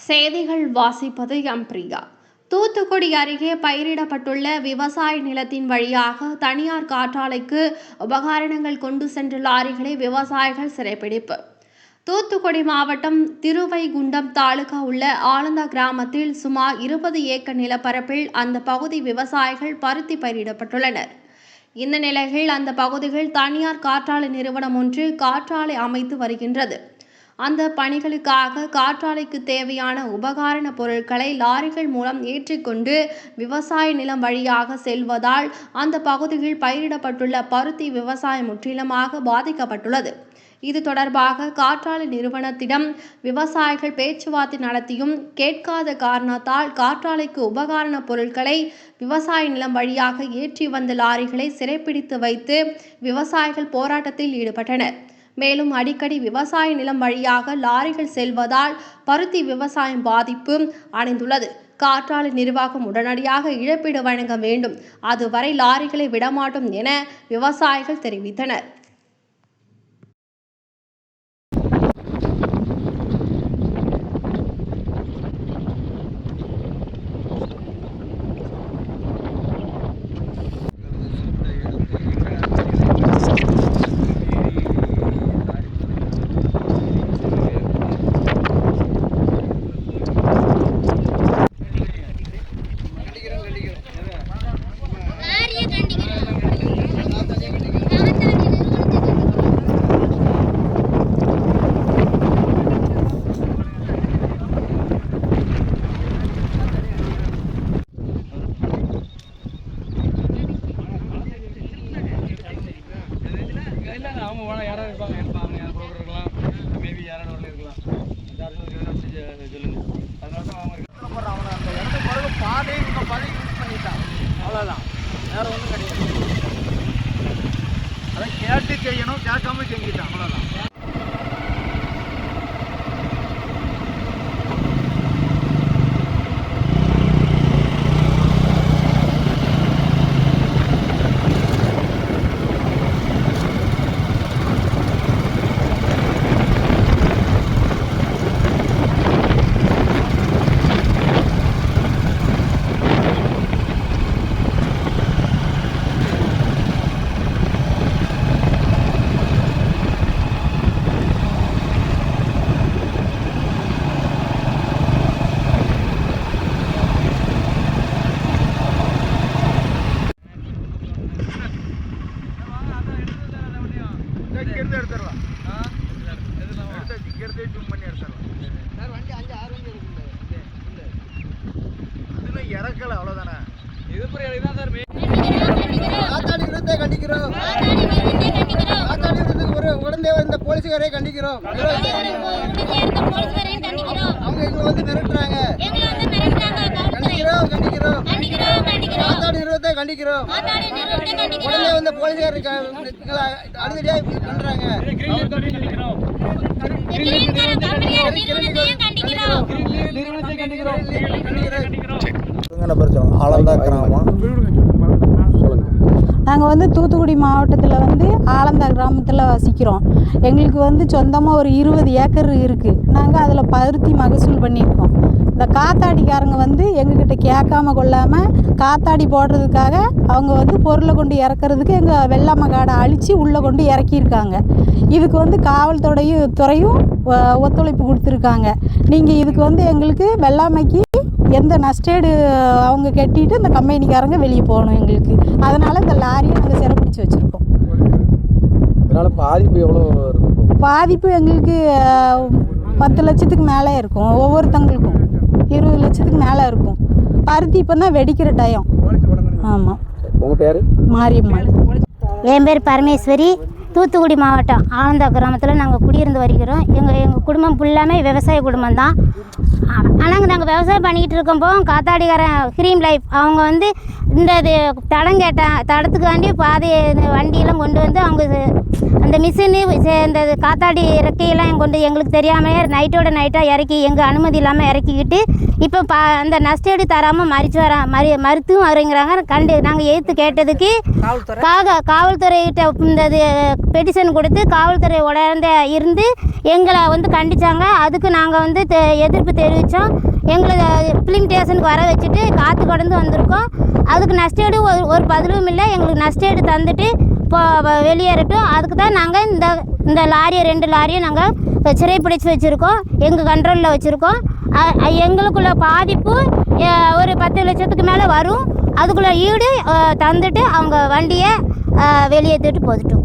செய்திகள் வாசிப்பது பிரியா. தூத்துக்குடி அருகே பயிரிடப்பட்டுள்ள விவசாய நிலத்தின் வழியாக தனியார் காற்றாலைக்கு உபகரணங்கள் கொண்டு சென்ற லாரிகளை விவசாயிகள் சிறைப்பிடிப்பு. தூத்துக்குடி மாவட்டம் திருவைகுண்டம் தாலுகா உள்ள ஆலந்தா கிராமத்தில் சுமார் 20 ஏக்கர் நிலப்பரப்பில் அந்த பகுதி விவசாயிகள் பருத்தி பயிரிடப்பட்டுள்ளனர். இந்த நிலையில் அந்த பகுதியில் தனியார் காற்றாலை நிறுவனம் ஒன்று காற்றாலை அமைத்து வருகின்றது. அந்த பணிகளுக்காக காற்றாலைக்கு தேவையான உபகரண பொருட்களை லாரிகள் மூலம் ஏற்றிக்கொண்டு விவசாய நிலம் வழியாக செல்வதால் அந்த பகுதியில் பயிரிடப்பட்டுள்ள பருத்தி விவசாயம் முற்றிலுமாக பாதிக்கப்பட்டுள்ளது. இது தொடர்பாக காற்றாலை நிறுவனத்திடம் விவசாயிகள் பேச்சுவார்த்தை நடத்தியும் கேட்காத காரணத்தால் காற்றாலைக்கு உபகரண பொருட்களை விவசாய நிலம் வழியாக ஏற்றி வந்த லாரிகளை சிறைப்பிடித்து வைத்து விவசாயிகள் போராட்டத்தில் ஈடுபட்டனர். மேலும் அடிக்கடி விவசாய நிலம் வழியாக லாரிகள் செல்வதால் பருத்தி விவசாயம் பாதிப்பு அடைந்துள்ளது. காற்றாலை நிர்வாகம் உடனடியாக இழப்பீடு வழங்க வேண்டும், அதுவரை லாரிகளை விடமாட்டோம் என விவசாயிகள் தெரிவித்தனர். அவங்க வேணா யாராவது இருப்பாங்க யாரும் ப்ரோக்கர் இருக்கலாம், மேபி யாராவது இருக்கலாம். சொல்லுங்க. அதனால தான் அவன் அந்த இடத்து பிறகு பாதை யூஸ் பண்ணிட்டான், அவ்வளோதான், வேற ஒன்றும் கிடையாது. அதை கேட்டு செய்யணும், கேட்காம செஞ்சுட்டான், அவ்வளோதான். இறக்கல, அவ்வளவுதானே. இது புரியல. இதான் சார் காத்தாடி விருத்தை கண்டிக்கிறோம். காத்தாடி விருத்துக்கு ஒரு உடனே இந்த போலீஸ்காரை கண்டிக்கிறோம். அவங்க எங்களை வந்து மிரட்டுறாங்க. கண்டிக்கிறோம். காத்தாடி விருத்தை கண்டிக்கிறோம். உடனே வந்து போலீஸ்காரருக்கு அடுத்தடியா பண்றாங்க. ஆலந்தா கிராமம். நாங்கள் வந்து தூத்துக்குடி மாவட்டத்தில் வந்து ஆலந்தா கிராமத்தில் வசிக்கிறோம். எங்களுக்கு வந்து சொந்தமாக ஒரு 20 ஏக்கர் இருக்குது. நாங்கள் அதில் பருத்தி மகசூல் பண்ணியிருக்கோம். இந்த காத்தாடிக்காரங்க வந்து எங்ககிட்ட கேட்காம கொள்ளாமல் காத்தாடி போடுறதுக்காக அவங்க வந்து பொருளை கொண்டு இறக்குறதுக்கு எங்கள் வெள்ளாமை காடை அழித்து உள்ளே கொண்டு இறக்கியிருக்காங்க. இதுக்கு வந்து காவல்துறையும் ஒத்துழைப்பு கொடுத்துருக்காங்க. நீங்கள் இதுக்கு வந்து எங்களுக்கு வெள்ளாமைக்கு எந்த நஷ்டேடு அவங்க கட்டிட்டு இந்த கம்பெனிக்காரங்க வெளியே போகணும் எங்களுக்கு. அதனால் இந்த லாரியை நாங்கள் சிறப்பிடிச்சு வச்சுருக்கோம். இதனால் பாதிப்பு எவ்வளோ இருக்கும்? பாதிப்பு எங்களுக்கு 10 லட்சத்துக்கு மேலே இருக்கும். ஒவ்வொருத்தங்களுக்கும் 20 லட்சத்துக்கு மேலே இருக்கும். பருத்தி இப்போ தான் வெடிக்கிற டைம். ஆமாம். உங்கள் பேர்? மாரியம்மாள். என் பேர் பரமேஸ்வரி. தூத்துக்குடி மாவட்டம் ஆலந்தா கிராமத்தில் நாங்கள் குடியிருந்து வருகிறோம். எங்கள் குடும்பம் ஃபுல்லாமே விவசாய குடும்பம் தான். ஆனால் நாங்கள் விவசாயம் பண்ணிக்கிட்டு இருக்கப்போ காத்தாடிக்காரன் கிரீம் லைஃப் அவங்க வந்து இந்த தடம் தடத்துக்காண்டி பாதையை வண்டியெல்லாம் கொண்டு வந்து அவங்க அந்த மிஷினு இந்த காத்தாடி இறக்கையெல்லாம் கொண்டு எங்களுக்கு தெரியாமையே நைட்டோட நைட்டாக இறக்கி எங்கள் அனுமதி இல்லாமல் இறக்கிக்கிட்டு இப்போ அந்த நஷ்டஈடு தராமல் மறுத்தும் வருங்கிறாங்க. நாங்கள் எதிர்த்து கேட்டதுக்கு காவல்துறைகிட்ட இந்த பெட்டிஷன் கொடுத்து காவல்துறை உடனே இருந்து எங்களை வந்து கண்டித்தாங்க. அதுக்கு நாங்கள் வந்து எதிர்ப்பு தெரிவித்தோம். எங்களை ஃபிலிம் ஸ்டேஷனுக்கு வர வச்சுட்டு காற்று கடந்து வந்திருக்கோம். அதுக்கு நஷ்டஈடு ஒரு பதிலும் இல்லை. எங்களுக்கு நஷ்டஈடு தந்துட்டு இப்போ வெளியேறட்டும். அதுக்கு தான் நாங்கள் இந்த லாரியை 2 லாரியை நாங்கள் சிறைப்பிடிச்சு வச்சுருக்கோம். எங்கள் கண்ட்ரோலில் வச்சுருக்கோம். எங்களுக்குள்ள பாதிப்பு ஒரு 10 லட்சத்துக்கு மேலே வரும். அதுக்குள்ளே ஈடு தந்துட்டு அவங்க வண்டியை வெளியேற்றிட்டு போதுட்டும்.